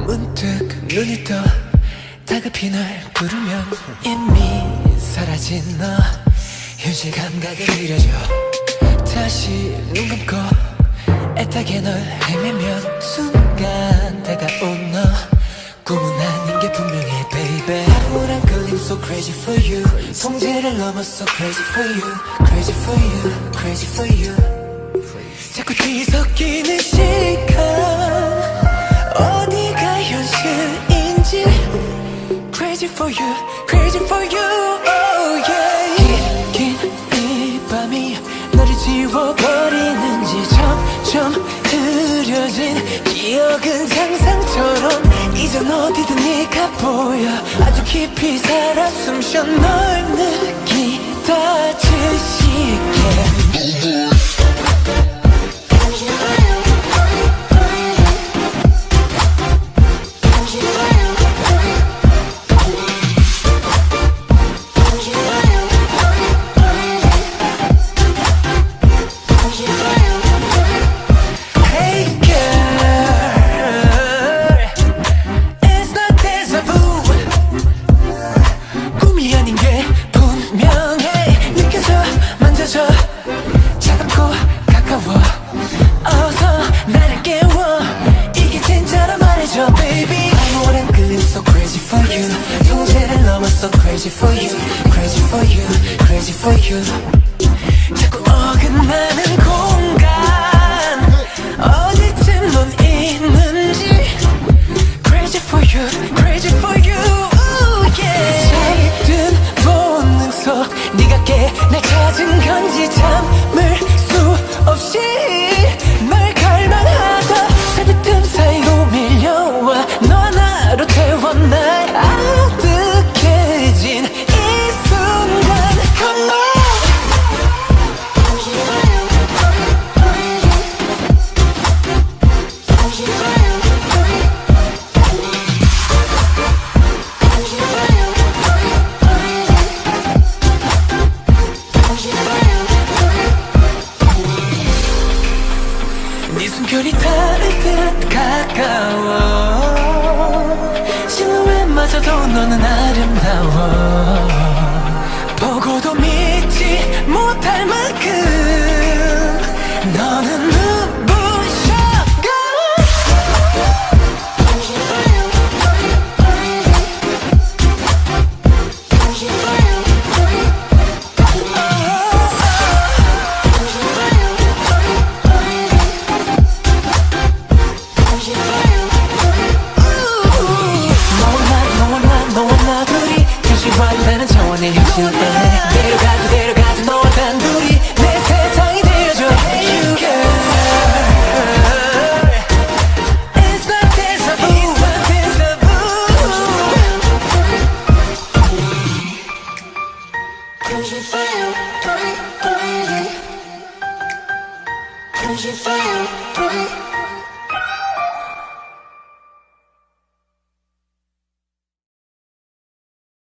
문득 눈이 떠 다급히 널 부르면 이미 사라진 너 현실 감각을 그려줘. 다시 눈 감고 애타게 널 헤매면 순간 다가온 너 꿈은 아닌 게 분명해 baby. 사고랑 끌림 so crazy for you 통제를 넘었어 crazy for you crazy for you crazy for you. 자꾸 뒤섞이는 시간 어디가 현실인지 crazy for you crazy for you oh yeah. 긴 이 밤이 너를 지워버리는지 점점 흐려진 기억은 상상처럼 이젠 어디든 네가 보여. 아주 깊이 살아 숨쉬어 널 느끼다 지식해. 차갑고 가까워 어서 나를 깨워 이게 진짜라 말해줘 baby. 아무런 그림 so crazy for you 통제를 넘었어 crazy for you crazy for you crazy for you. 자꾸 어긋나는 공간 어디쯤 넌 있는지 crazy for you crazy for you ooh, yeah. 잠든 본능 속 네가 깨 날 찾은 건지 잠을 수 없이 널 갈망하다 잠든 틈 사이로 밀려와 너 하나로 태워 날 아득해진 이 순간 come on. 네 숨결이 닿을 듯 가까워 실루엣마저도 너는 아름다워 보고도 믿지 못할 만큼 너는 눈부셔가. 완전한 차원의 현실에 데려가도 너와 단둘이 내 세상이 되어줘 hey you girl. It's not deja vu it's not deja vu. Cause you feel right, cause you feel right.